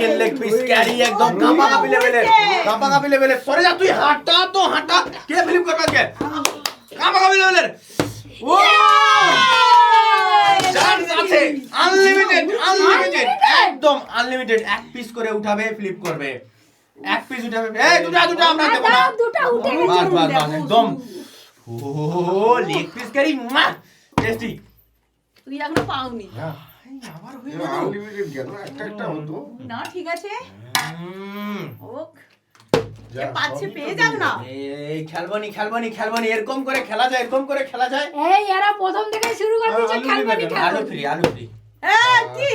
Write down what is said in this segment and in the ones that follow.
Chicken leg piece carry একদম কাঁপাকাপি লেভেলের সরে যা তুই হাঁটা তো হাঁটা কে ফিল্ম করবে আজকে কাঁপাকাপি লেভেলের ও চার্জ আছে আনলিমিটেড একদম আনলিমিটেড এক পিস করে উঠাবে ফ্লিপ করবে এক পিস উঠাবে এই দুটো আমরা দেব না দুটো উঠে বাস একদম ও লেগ পিস ক্যারি টেস্টি তুই এখনো পাওনি আবার হয়ে আনলিমিটেড কেন একটা হতো না ঠিক আছে ওক যে পাচ্ছে পেয়ে যাক না এই খেলবনি এরকম করে খেলা যায় এই এরা প্রথম থেকে শুরু করে দিয়েছে খেলবনি আলু ফ্রি কি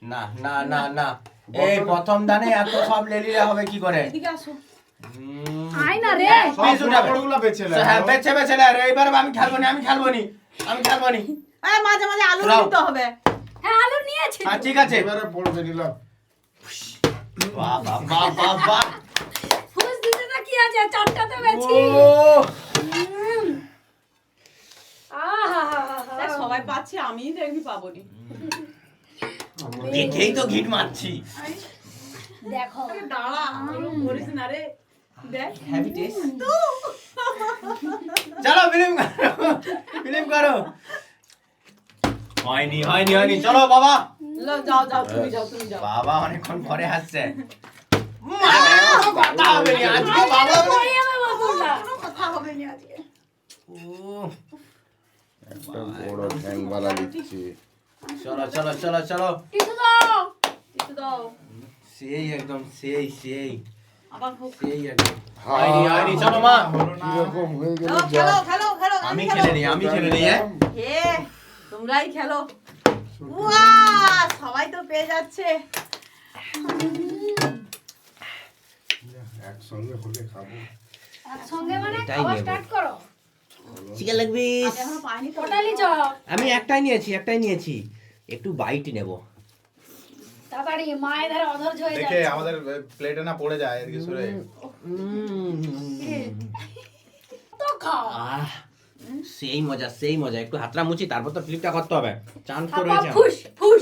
না এই প্রথম দানে এত সব লেলিরা হবে কি করে এদিকে আসো আয় না রে সব বড়গুলো বেচে না হ্যাঁ বেচে না এইবার আমি খেলবনি এই মাঝে মাঝে আলু দাও। দিতে হবে হ্যাঁ আলু নিয়েছে হ্যাঁ ঠিক আছে এবারে পড়বে নিলাম বাহ ফুস দিতে তো কি আছে চারটাতে বেছি ও আহা তা সবাই পাচ্ছে আমিই দেখবি পাবোনি দেখেই তো ঘিট মারছি দেখো আরে দাঁড়া এরকম করিস না রে দেখ হ্যাপি টেস্ট চলো ফিল্ম করো হয়নি চলো বাবা যাও তুমি যাও বাবা অনেকক্ষণ পরে আসছে কথা হবে না আজকে বাবা কই যাবে বাবুরা কোনো কথা হবে না আজকে ও একটা বড় ঠ্যাং বালা দিচ্ছি চলো কিছু দাও একটু দাও সেই একদম সেই আবার হোক একদম হয়নি চলো মা কিরকম হয়ে গেল খেলো আমি খেলে নিই হ্যাঁ হে তোমরাই খেলো ওয়া সবাই তো পেয়ে যাচ্ছে একসঙ্গে হলে খাবো একসঙ্গে মানে এটাই খাওয়া নেবো। স্টার্ট করো চিকেন লেগ পিস আজ এখনো পাইনি তো কোটালি চপ আমি একটাই নিয়েছি একটু বাইট নেব তাড়াতাড়ি মায়ের ধারে অধৈর্য হয়ে দেখে যাচ্ছে আমাদের প্লেটে না পড়ে যায় এদিকে সরে তো খাও সেই মজা একটু হাতটা মুছি তারপর তো ফ্লিপটা করতে হবে চান করে খাবা রয়েছে ফুস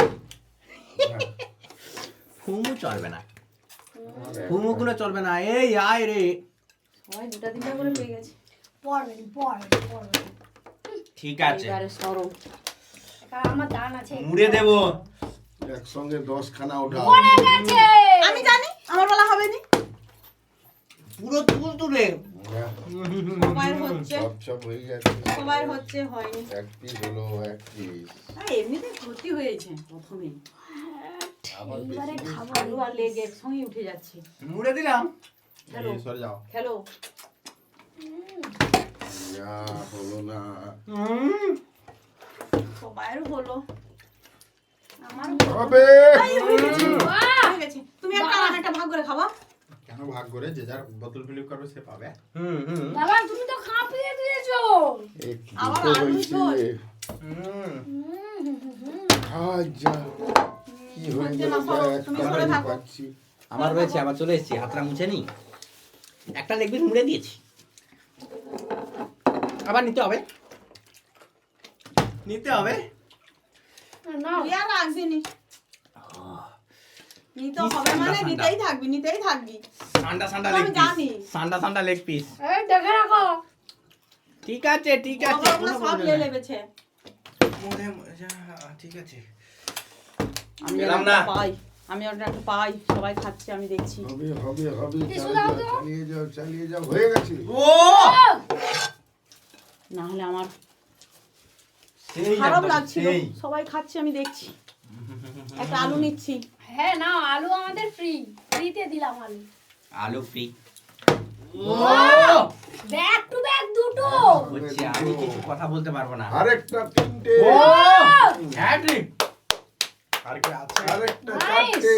ফুমু চলবে না ফুমুগুলো চলবে না এই আয় রে সবাই দুটা তিনটা করে পেয়ে গেছে পড়বে ঠিক আছে এবারে সরো কারণ আমার দান আছে মুড়ে দেবো একসঙ্গে 10 খানা ওঠা পড়ে গেছে আমি জানি আমার বলা হবে না পুরো তুলে সবাই হচ্ছে সব হয়ে গেছে সবাই হচ্ছে হয়নি এক পিস হলো এক পিস এমনিতে ক্ষতি হয়েছে প্রথমে এইবারে খাবো আলু আর লেগ একসঙ্গে উঠে যাচ্ছে মুড়ে দিলাম খেলো সরে যাও খেলো যা হলো না সবাই হলো আমার হবে হয়ে গেছে তুমি একটা আর একটা ভাগ করে খাবা কেন ভাগ করে যে যার বোতল ফিলিপ করবে সে পাবে বাবা তুমি তো খাপিয়ে দিয়েছো এ কি আবার তো আলু হয়েছে ঝোল। যা কি হয়ে গেল তুমি সরে থাকো। পাচ্ছি আমার রয়েছে আবার চলে এসেছি হাতটা মুছে নি একটা লেগ পিস মুড়ে দিয়েছি আবার নিতে হবে না তুই আর রাখবি নি নিতে হবে মানে নিতেই থাকবি ঠান্ডা আমি লেগ জানি। পিস ঠান্ডা লেগ পিস এই দেখে রাখো ঠিক আছে ওগুলো সব লে লেবেছে ঠিক আছে আমি পেলাম একটা না। পাই আমি ওটা একটা পাই সবাই খাচ্ছে আমি দেখছি হবে কিছু দাও তো। চালিয়ে যাও হয়ে গেছে ও না হলে আমার সেই খারাপ একদম, লাগছিল সেই। সবাই খাচ্ছে আমি দেখছি একটা আলু নিচ্ছি হ্যাঁ না আলু আমাদের ফ্রিতে দিলাম আলু আলু ফ্রি ব্যাক টু ব্যাক দুটো হচ্ছে আমি কিছু কথা বলতে পারবো না আরেকটা তিনটে হ্যাট্রিক আর কি আছে আরেকটা Nice. চারটে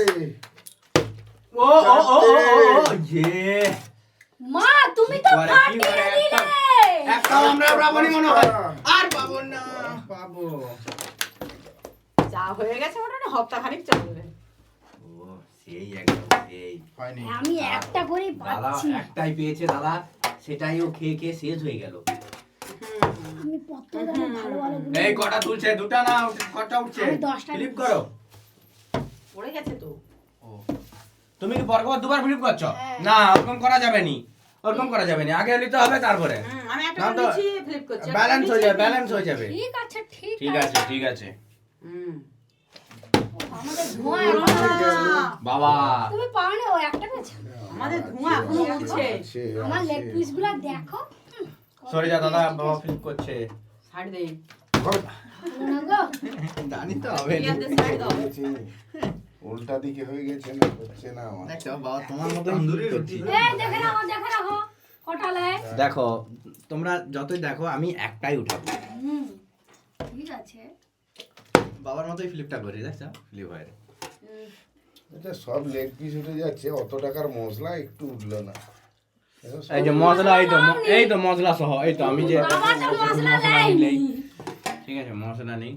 ও ইয়ে মা তুমি তো পরে কি ফাটিয়ে করে দিলে একটা আমরা পাবনি মনে হয় আর পাবো না পাবো যা হয়ে গেছে মোটামুটি হপ্তাখানিক চলবে ও সেই একদম সেই হয়নি আমি একটা করে দাদা পাচ্ছি একটাই পেয়েছে দাদা সেটাই ও খেয়ে শেষ হয়ে গেল আমি প্রত্যেকটা ভালো ভালো গুলো এই কটা তুলছে দুটা না কটা উঠছে আমি 10টা ক্লিক করো পড়ে গেছে তো ও তুমি কি পরপর দুবার ফ্লিপ করছো? হ্যাঁ। না, ওরকম করা যাবে নি। ওরকম করা যাবে না, আগে নিতে হবে তারপরে। আমি একটা না তো নিচ্ছি ফ্লিপ করছি ব্যালেন্স হয়ে যাবে, ব্যালেন্স হয়ে যাবে। ঠিক আছে ঠিক ঠিক আছে আছে, ঠিক আছে। আমাদের ধোঁয়া বলো এখনো- না। বাবা তুমি পাওনি ও একটা পেয়েছো আমাদের ধোঁয়া এখনো উঠছে আছে, আমার আছে। লেগ পিস গুলা দেখো সরে যা দাদা, বাবা ফ্লিপ করছে। ছাড় দে না গো জানি তো হবে নি। ইয়াতে ছাড় দাও হয়েছে। উল্টা দিকে হয়ে গেছে না, হচ্ছে না আমার। দেখো বাবা, তোমার মতো তন্দুরি রুটি। এই দেখে রাখো কটা লাই দেখো, তোমরা যতই দেখো আমি একটাই উঠাবো। ঠিক আছে বাবার মতোই ফ্লিপটা করি, দেখছো ফ্লিপ হয়। এটা সব লেগ পিস উঠে যাচ্ছে, অত টাকার মশলা একটু উঠলো না। এটা সব- এই যে মশলা, এই তো মশলা সহ, এই তো আমি যে বাবা তো মশলা নেই। নেই ঠিক আছে, মশলা নেই।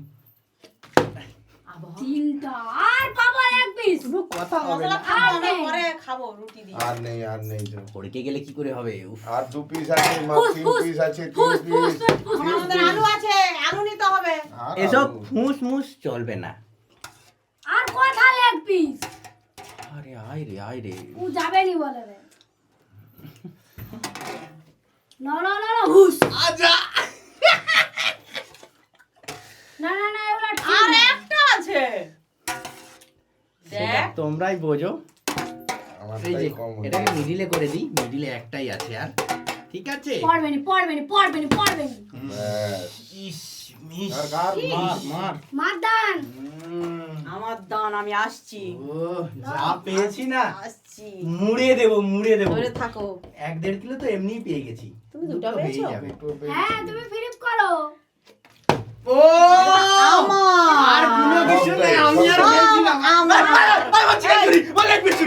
তিনটা আর বাবা লেগ পিস কথা মশলা খাবো আমরা পরে খাবো রুটি দিয়ে আর নেই, আর নেই তো। পড়কে গেলে কি করে হবে? উফ। আর 2 পিস আছে, মা 3 পিস আছে, 3 ফুস পিস। ফুস আমাদের আলু আছে আলু নিতে হবে আর এসব আলু। ফুস মুস চলবে না। আর কটা লেগ পিস আরে আয় রে, আয় রে। ও যাবে নি বলে রে না হুস আজা না এগুলা ঠিক আর না। একটা আছে দেখ তোমরাই বোঝো। এই আমারটাই যে কম হয়ে এটাকে গেছে। মিডিলে করে দিই, মিডিলে একটাই আছে আর। ঠিক আছে। পড়বে নি ব্যাস। ইস মিস। আর কার? মার মার। মাদান আমার দান আমি আসছি ও যা পেয়েছি না, আসছি মুড়ে দেবো। ধরে থাকো 1-1.5 কিলো তো এমনিই পেয়ে গেছি। তুমি দুটো হয়েই পেয়েছো? যাবে। একটু বেশি। হ্যাঁ তুমি ফ্লিপ করো ও আমার আর কোনো কিছু নেই, আমি আর আমার। পেয়েছি না। আমার। চিকেন চুরি, বল লেগ পিস চুরি।